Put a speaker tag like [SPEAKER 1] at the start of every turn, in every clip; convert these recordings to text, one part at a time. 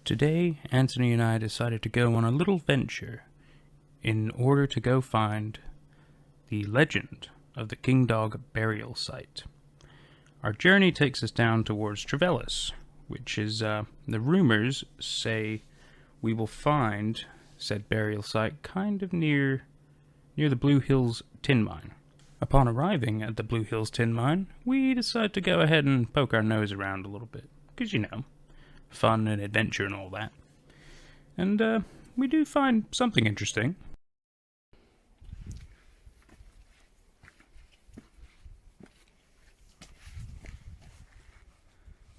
[SPEAKER 1] Today, Anthony and I decided to go on a little venture in order to go find the legend of the King Dog burial site. Our journey takes us down towards Trevellis, which is, the rumors say we will find said burial site kind of near the Blue Hills tin mine. Upon arriving at the Blue Hills tin mine, we decide to go ahead and poke our nose around a little bit, because you know, fun and adventure and all that. And we do find something interesting.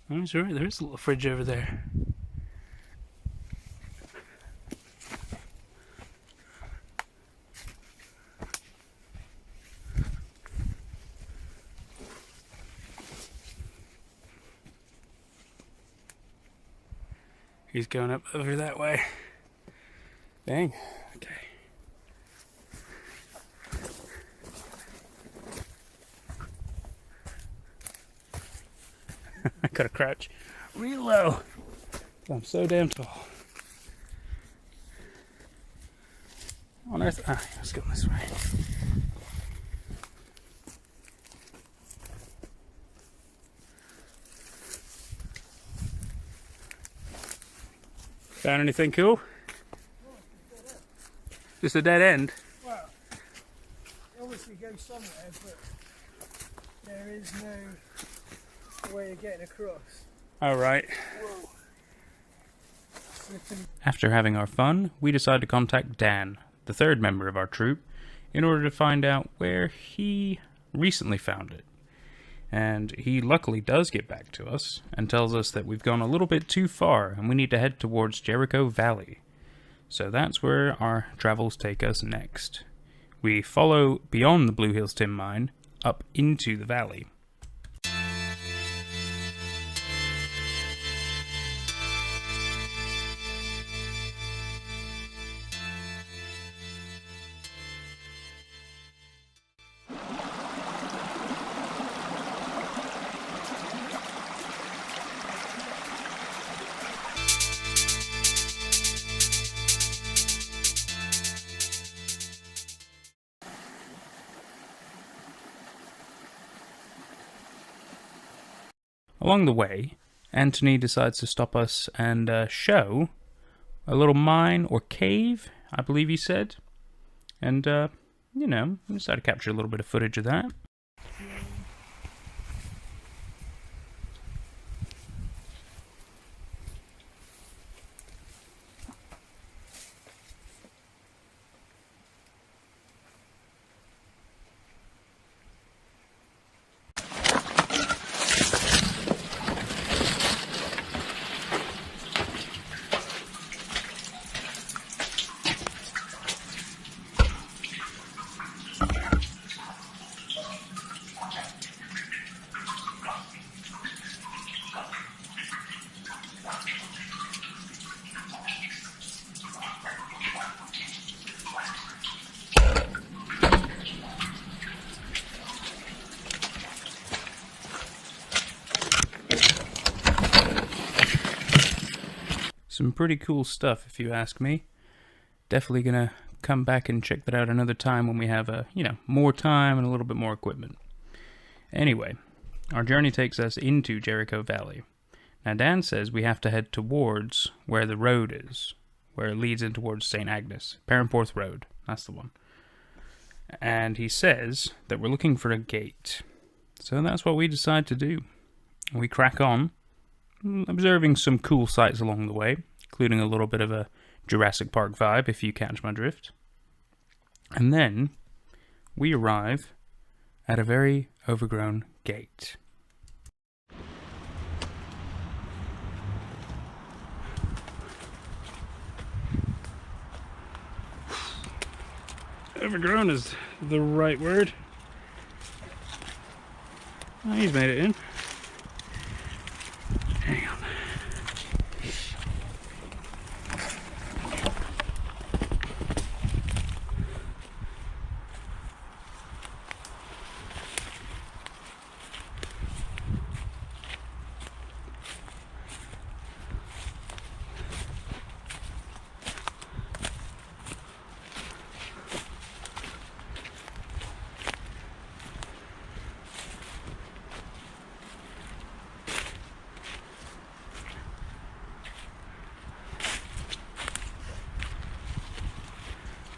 [SPEAKER 1] Oh, that's right, there is a little fridge over there. He's going up over that way. Dang. Okay. I gotta crouch real low. I'm so damn tall. On earth. Ah, let's go this way. Found anything cool? Just a dead end?
[SPEAKER 2] Well, it obviously goes somewhere, but there is no way of getting across.
[SPEAKER 1] Alright.
[SPEAKER 2] Whoa.
[SPEAKER 1] After having our fun, we decide to contact Dan, the third member of our troop, in order to find out where he recently found it. And he luckily does get back to us and tells us that we've gone a little bit too far and we need to head towards Jericho Valley. So that's where our travels take us next. We follow beyond the Blue Hills tin mine up into the valley. Along the way, Anthony decides to stop us and show a little mine or cave, I believe he said. And, you know, we decided to capture a little bit of footage of that. Some pretty cool stuff, if you ask me. Definitely gonna come back and check that out another time when we have, more time and a little bit more equipment. Anyway, our journey takes us into Jericho Valley. Now, Dan says we have to head towards where the road is, where it leads in towards St. Agnes. Perranporth Road, that's the one. And he says that we're looking for a gate. So that's what we decide to do. We crack on, observing some cool sights along the way, including a little bit of a Jurassic Park vibe, if you catch my drift. And then we arrive at a very overgrown gate. Overgrown is the right word. Oh, he's made it in. Hang on.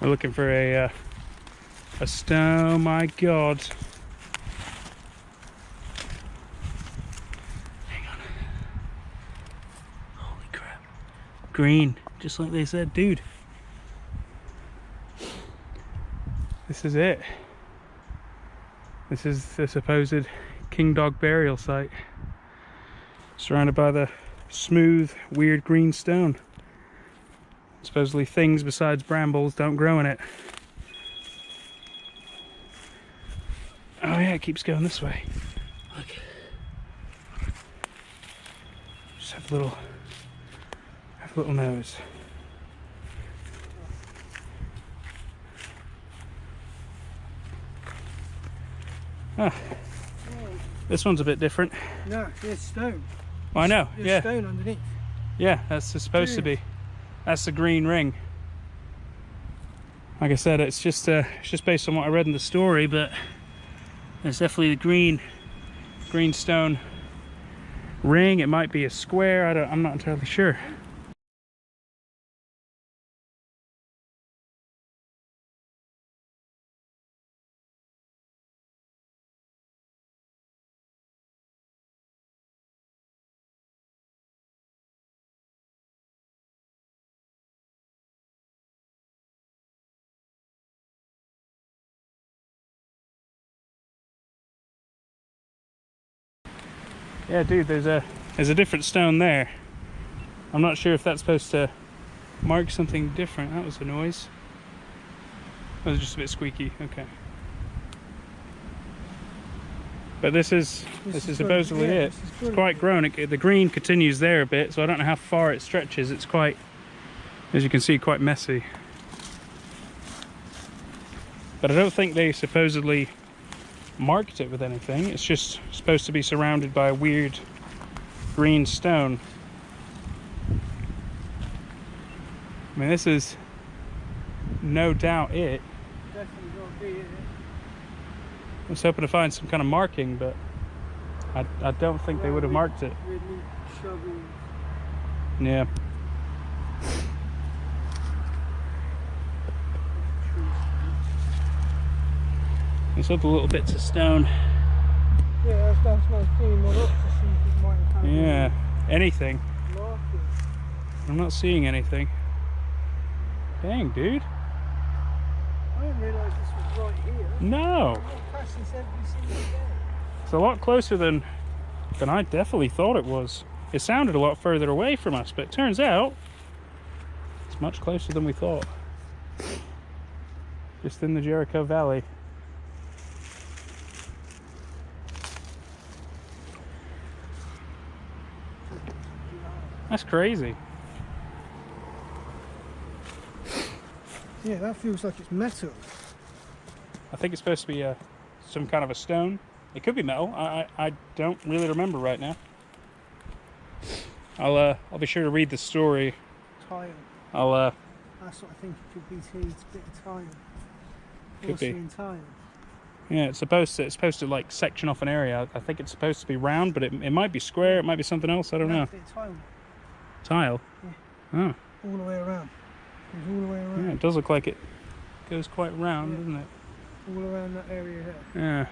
[SPEAKER 1] We're looking for a stone. My God. Hang on. Holy crap. Green, just like they said, dude. This is it. This is the supposed king dog burial site. Surrounded by the smooth, weird green stone. Supposedly things besides brambles don't grow in it. Oh yeah, it keeps going this way. Look. Just have a little nose. Ah, this one's a bit different.
[SPEAKER 2] No, there's stone.
[SPEAKER 1] Oh, I know,
[SPEAKER 2] There's
[SPEAKER 1] yeah.
[SPEAKER 2] stone underneath.
[SPEAKER 1] Yeah, that's supposed to be. That's the green ring. Like I said, it's just based on what I read in the story, but there's definitely the green stone ring. It might be a square. I'm not entirely sure. Yeah, dude, there's a different stone there. I'm not sure if that's supposed to mark something different. That was a noise. That was just a bit squeaky. Okay. But this is supposedly it. It's quite grown. The green continues there a bit, so I don't know how far it stretches. It's quite, as you can see, quite messy. But I don't think they supposedly marked it with anything. It's just supposed to be surrounded by a weird green stone. I mean, this is no doubt it.
[SPEAKER 2] Definitely got to be it.
[SPEAKER 1] I was hoping to find some kind of marking, but I don't think they would have marked it.
[SPEAKER 2] We'd need shovels.
[SPEAKER 1] Yeah. There's other little bits of stone.
[SPEAKER 2] Yeah, that's what I was cleaning one up to see if it might have had
[SPEAKER 1] Yeah, anything.
[SPEAKER 2] markings.
[SPEAKER 1] I'm not seeing anything. Dang, dude.
[SPEAKER 2] I didn't realise this was right here.
[SPEAKER 1] No.
[SPEAKER 2] I pass this every single day.
[SPEAKER 1] It's a lot closer than I definitely thought it was. It sounded a lot further away from us, but it turns out it's much closer than we thought. Just in the Jericho Valley. That's crazy.
[SPEAKER 2] Yeah, that feels like it's metal.
[SPEAKER 1] I think it's supposed to be some kind of a stone. It could be metal. I don't really remember right now. I'll be sure to read the story.
[SPEAKER 2] Tile. That's what I think it could be too. It's a bit of tile.
[SPEAKER 1] Could be.
[SPEAKER 2] Porcelain tile.
[SPEAKER 1] Yeah, it's supposed to like section off an area. I think it's supposed to be round, but it might be square. It might be something else. I don't know.
[SPEAKER 2] That's a bit of tile.
[SPEAKER 1] Tile.
[SPEAKER 2] Yeah.
[SPEAKER 1] Oh.
[SPEAKER 2] All the way around. Goes all the way around.
[SPEAKER 1] Yeah, it does look like it goes quite round,
[SPEAKER 2] Yeah.
[SPEAKER 1] doesn't it?
[SPEAKER 2] All around that area there.
[SPEAKER 1] Yeah.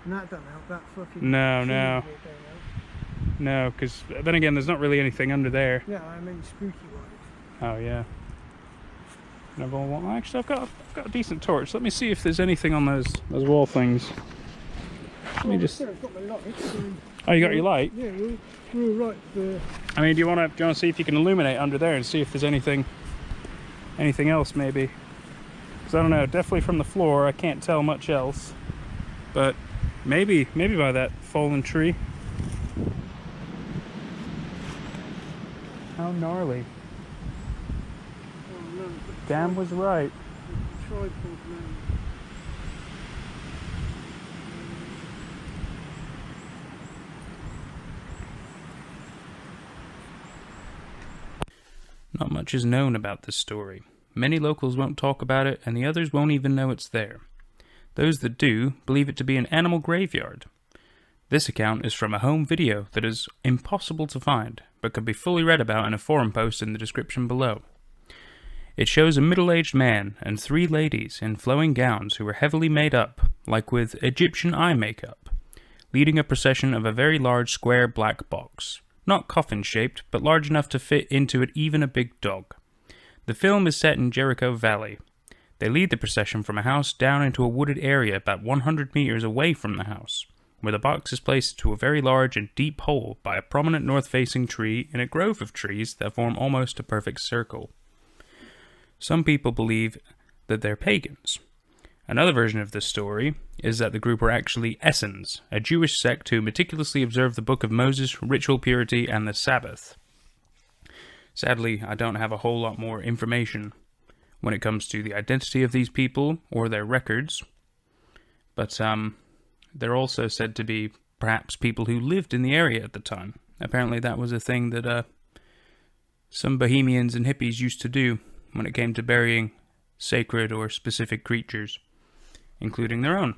[SPEAKER 2] And that don't help. That fucking.
[SPEAKER 1] No,
[SPEAKER 2] tree
[SPEAKER 1] no.
[SPEAKER 2] bit don't help.
[SPEAKER 1] No, because then again, there's not really anything under there.
[SPEAKER 2] Yeah, I mean spooky wise.
[SPEAKER 1] Oh yeah. Well, actually, I've got a decent torch. Let me see if there's anything on those wall things. Let me just.
[SPEAKER 2] I've got my light. So
[SPEAKER 1] Oh, you got your light.
[SPEAKER 2] yeah, we're all right for.
[SPEAKER 1] I mean, do you want to see if you can illuminate under there and see if there's anything else maybe? Because I don't know. Definitely from the floor, I can't tell much else. But maybe by that fallen tree. How gnarly!
[SPEAKER 2] Oh no.
[SPEAKER 1] Dan was right.
[SPEAKER 2] Tripod man.
[SPEAKER 1] Not much is known about this story. Many locals won't talk about it, and the others won't even know it's there. Those that do believe it to be an animal graveyard. This account is from a home video that is impossible to find, but can be fully read about in a forum post in the description below. It shows a middle-aged man and 3 ladies in flowing gowns who are heavily made up, like with Egyptian eye makeup, leading a procession of a very large square black box, not coffin-shaped, but large enough to fit into it even a big dog. The film is set in Jericho Valley. They lead the procession from a house down into a wooded area about 100 meters away from the house, where the box is placed to a very large and deep hole by a prominent north-facing tree in a grove of trees that form almost a perfect circle. Some people believe that they're pagans. Another version of this story is that the group were actually Essenes, a Jewish sect who meticulously observe the Book of Moses, ritual purity, and the Sabbath. Sadly, I don't have a whole lot more information when it comes to the identity of these people or their records, but they're also said to be perhaps people who lived in the area at the time. Apparently that was a thing that some bohemians and hippies used to do when it came to burying sacred or specific creatures, including their own.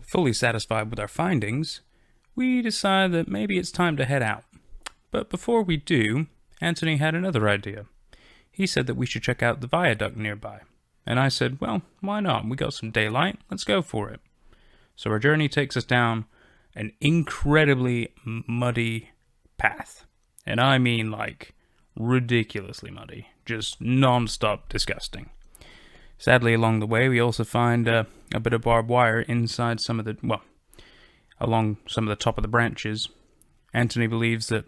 [SPEAKER 1] Fully satisfied with our findings, we decide that maybe it's time to head out. But before we do, Anthony had another idea. He said that we should check out the Viaduct nearby. And I said, well, why not? We got some daylight, let's go for it. So our journey takes us down an incredibly muddy path. And I mean like ridiculously muddy. Just non-stop disgusting. Sadly, along the way, we also find a bit of barbed wire inside some of the, along some of the top of the branches. Anthony believes that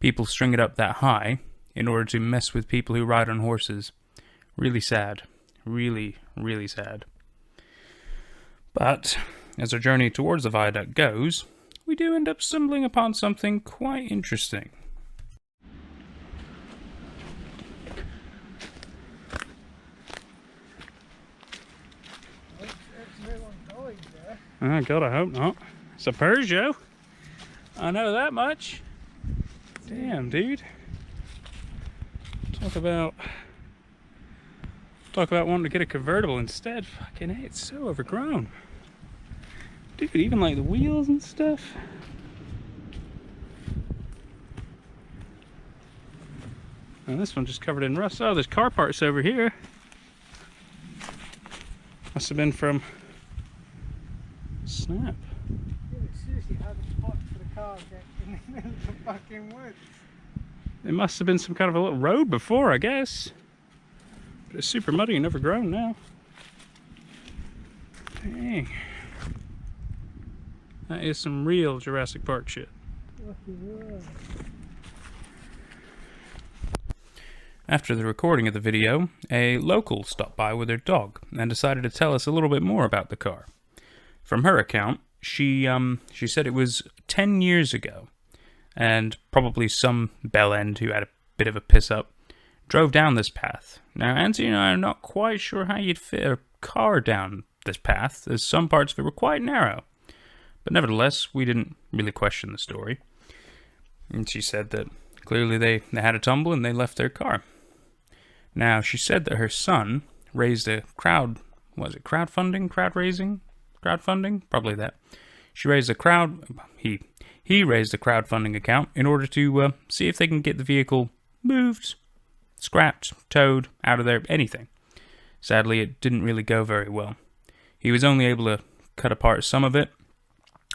[SPEAKER 1] people string it up that high in order to mess with people who ride on horses. Really sad. Really, really sad. But as our journey towards the viaduct goes, we do end up stumbling upon something quite interesting. Oh, God, I hope not. It's a Peugeot. I know that much. Damn, dude. Talk about wanting to get a convertible instead. Fucking hey, it's so overgrown. Dude, even like the wheels and stuff. And this one just covered in rust. Oh, there's car parts over here. Must have been from Snap.
[SPEAKER 2] Yeah, seriously, how the fuck did a car get in the middle of the fucking woods?
[SPEAKER 1] It must have been some kind of a little road before, I guess. But it's super muddy and overgrown now. Dang. That is some real Jurassic Park shit. After the recording of the video, a local stopped by with her dog and decided to tell us a little bit more about the car. From her account, she said it was 10 years ago, and probably some bellend who had a bit of a piss up drove down this path. Now, Anthony and I are not quite sure how you'd fit a car down this path, as some parts of it were quite narrow. But nevertheless, we didn't really question the story. And she said that clearly they had a tumble and they left their car. Now, she said that her son raised a crowdfunding? Probably that. He raised a crowdfunding account in order to see if they can get the vehicle moved, scrapped, towed, out of there, anything. Sadly, it didn't really go very well. He was only able to cut apart some of it,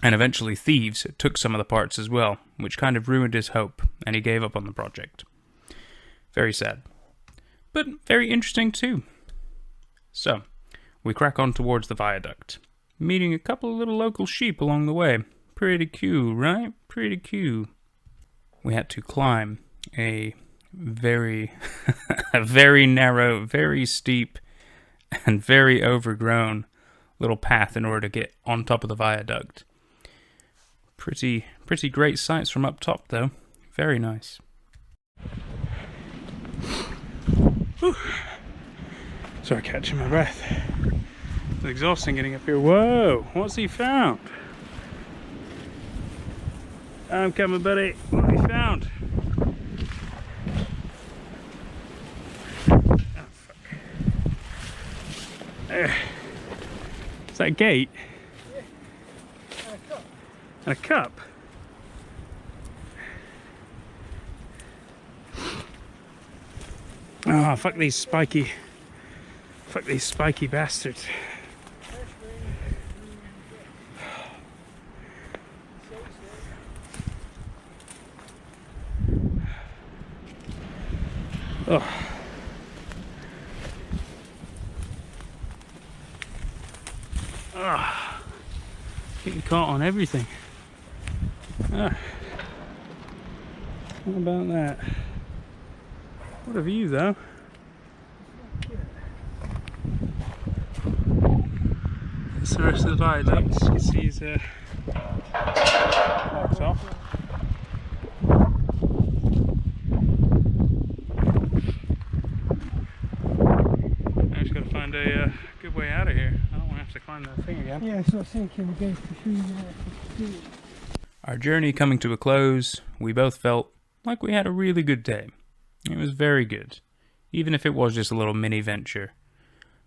[SPEAKER 1] and eventually thieves took some of the parts as well, which kind of ruined his hope, and he gave up on the project. Very sad. But very interesting too. So, we crack on towards the viaduct, meeting a couple of little local sheep along the way. Pretty cute, right? Pretty cute. We had to climb a very, a very narrow, very steep, and very overgrown little path in order to get on top of the viaduct. Pretty great sights from up top, though. Very nice. Whew. Sorry, catching my breath. It's exhausting getting up here. Whoa! What's he found? I'm coming, buddy. What have you found? Oh, fuck. There. Is that a gate?
[SPEAKER 2] Yeah. And a cup.
[SPEAKER 1] And a cup? Oh, fuck these spiky bastards. Oh. Oh. Getting caught on everything. Ah. How about that? What a view, though. That's the rest of the viaduct. You can see he's blocked off. Now just got to find a good way out of here. I don't want to have to climb that thing again.
[SPEAKER 2] Yeah, so I was thinking we're going through there.
[SPEAKER 1] Our journey coming to a close, we both felt like we had a really good day. It was very good, even if it was just a little mini venture.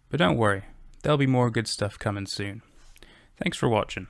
[SPEAKER 1] But don't worry, there'll be more good stuff coming soon. Thanks for watching.